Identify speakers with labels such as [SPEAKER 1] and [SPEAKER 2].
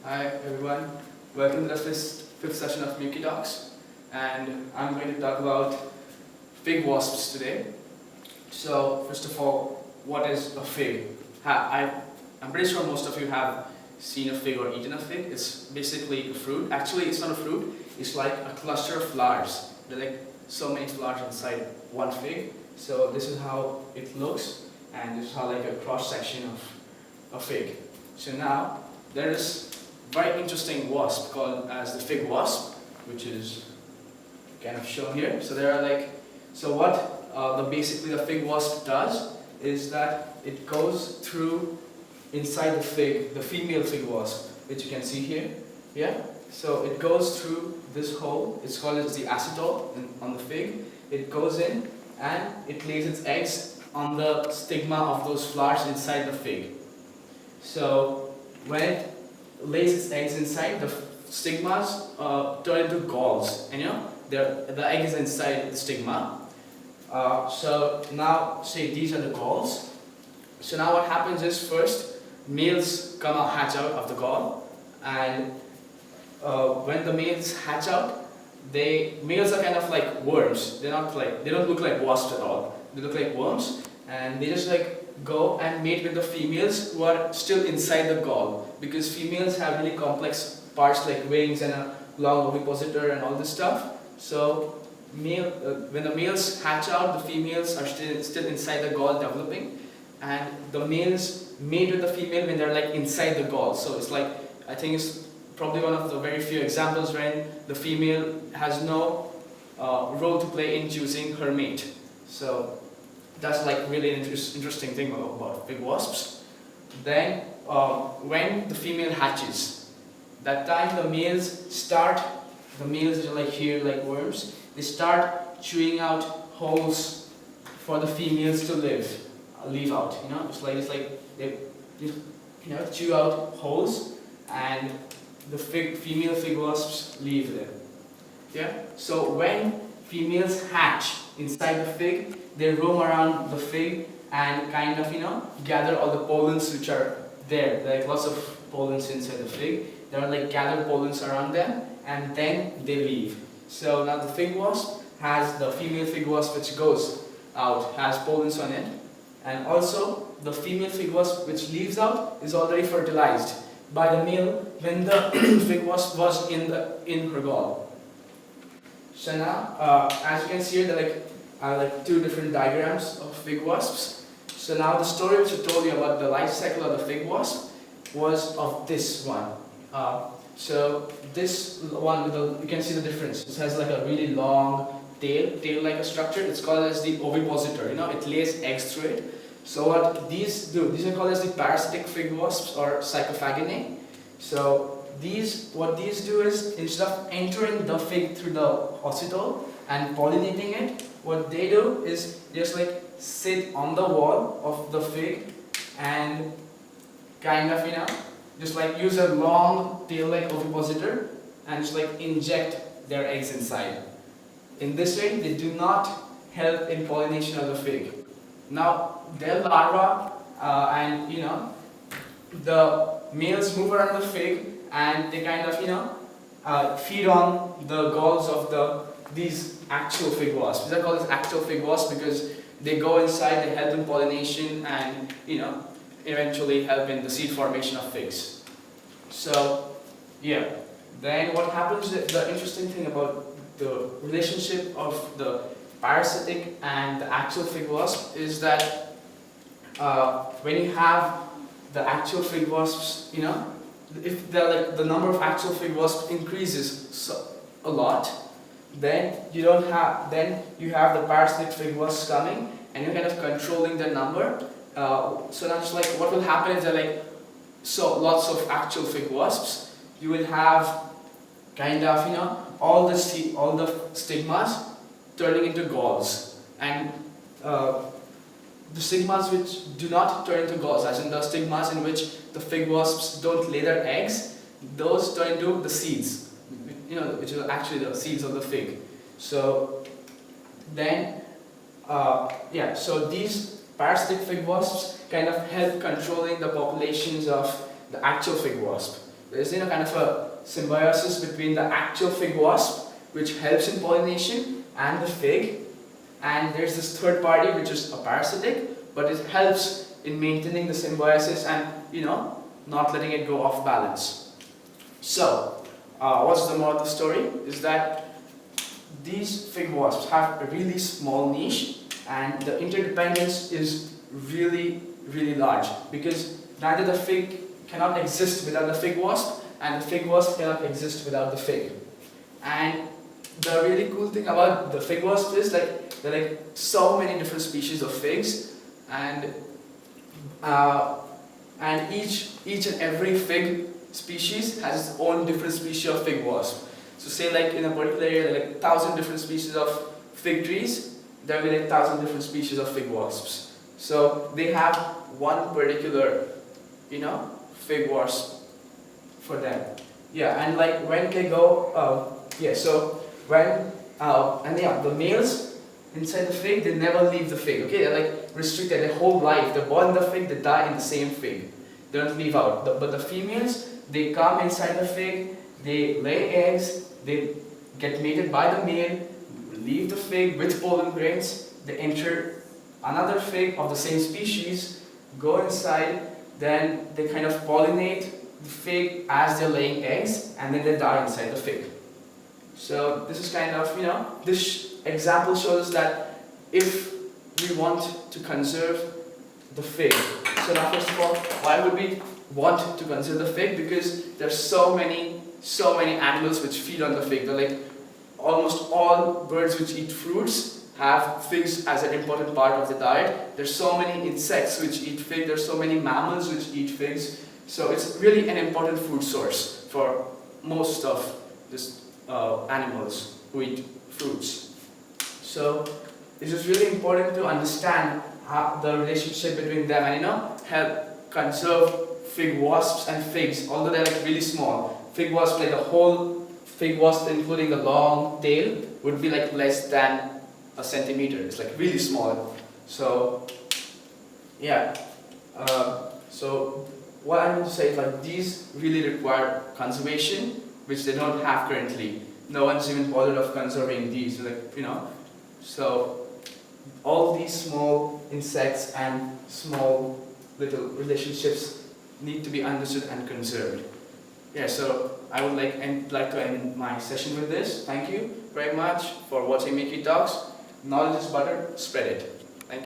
[SPEAKER 1] Hi everyone, welcome to the fifth session of MUWCI Talks, and I'm going to talk about fig wasps today. So first of all, what is a fig? I'm pretty sure most of you have seen a fig or eaten a fig. It's basically a fruit. Actually, it's not a fruit, it's like a cluster of flowers. There are like so many flowers inside one fig. So this is how it looks, and this is how like a cross section of a fig. So now there is very interesting wasp called as the fig wasp, which is kind of shown here. So there are basically the fig wasp does is that it goes through inside the fig, the female fig wasp, which you can see here. Yeah. So it goes through this hole. It's called as the acetole on the fig. It goes in and it lays its eggs on the stigma of those flowers inside the fig. So when it lays its eggs inside, the stigmas turn into galls, and the egg is inside the stigma. So now, say these are the galls. So now what happens is first males hatch out of the gall, and when the males hatch out, males are kind of like worms. They don't look like wasps at all. They look like worms, and they just go and mate with the females who are still inside the gall, because females have really complex parts like wings and a long ovipositor and all this stuff. So when the males hatch out, the females are still inside the gall developing, and the males mate with the female when they're inside the gall. So it's I think it's probably one of the very few examples when the female has no role to play in choosing her mate. So that's really an interesting thing about fig wasps. Then when the female hatches, that time the males are here like worms. They start chewing out holes for the females to leave out. It's like they chew out holes, and the female fig wasps leave them. Yeah. So when females hatch inside the fig, they roam around the fig and kind of gather all the pollens which are there. There are lots of pollens inside the fig. There are gathered pollens around them, and then they leave. So now the fig wasp has the female fig wasp which goes out, has pollens on it, and also the female fig wasp which leaves out is already fertilized by the male when the fig wasp was in her gall. So now, as you can see here, there are two different diagrams of fig wasps. So now the story which I told you about the life cycle of the fig wasp was of this one. So this one, you can see the difference. It has a really long tail-like a structure. It's called as the ovipositor. It lays eggs through it. So what these do, these are called as the parasitic fig wasps or psychophaginae. So what these do is, instead of entering the fig through the acetole and pollinating it, what they do is just sit on the wall of the fig and kind of just use a long tail-like ovipositor and just inject their eggs inside. In this way, they do not help in pollination of the fig. Now their larvae and the males move around the fig, and they kind of feed on the galls of these actual fig wasps. These are called as actual fig wasps because they go inside, they help in pollination, and eventually help in the seed formation of figs. So yeah, then what happens, the interesting thing about the relationship of the parasitic and the actual fig wasp is that when you have the actual fig wasps, if the number of actual fig wasps increases a lot, then you have the parasitic fig wasps coming, and you're kind of controlling their number. So that's what will happen is that lots of actual fig wasps, you will have kind of all the stigmas turning into galls, and the stigmas which do not turn into galls, as in the stigmas in which the fig wasps don't lay their eggs, those turn into the seeds, which are actually the seeds of the fig. So then, so these parasitic fig wasps kind of help controlling the populations of the actual fig wasp. there's kind of a symbiosis between the actual fig wasp, which helps in pollination, and the fig. And there's this third party which is a parasitic, but it helps in maintaining the symbiosis and not letting it go off balance. So, what's the moral of the story? Is that these fig wasps have a really small niche, and the interdependence is really, really large, because neither the fig cannot exist without the fig wasp, and the fig wasp cannot exist without the fig. And the really cool thing about the fig wasp is there are so many different species of figs, and each and every fig species has its own different species of fig wasp. So say in a particular area there are 1,000 different species of fig trees, there will be 1,000 different species of fig wasps. So they have one particular fig wasp for them. Yeah, and when they go, so when the males inside the fig, they never leave the fig. Okay, they're restricted their whole life. They're born in the fig, they die in the same fig. They don't leave out. But the females, they come inside the fig, they lay eggs, they get mated by the male, leave the fig with pollen grains, they enter another fig of the same species, go inside, then they kind of pollinate the fig as they're laying eggs, and then they die inside the fig. So this is kind of, this example shows that if we want to conserve the fig, so now first of all, why would we want to conserve the fig? Because there's so many animals which feed on the fig. They're almost all birds which eat fruits have figs as an important part of the diet. There's so many insects which eat fig, there's so many mammals which eat figs. So it's really an important food source for most of this animals who eat fruits. So it is really important to understand the relationship between them and help conserve fig wasps and figs, although they're really small. Fig wasp, the whole fig wasp including the long tail would be less than a centimeter. It's really small. So yeah, so what I want to say is these really require conservation, which they don't have currently. No one's even bothered of conserving these, so all these small insects and small little relationships need to be understood and conserved. Yeah, so I would like to end my session with this. Thank you very much for watching Mickey Talks. Knowledge is butter, spread it.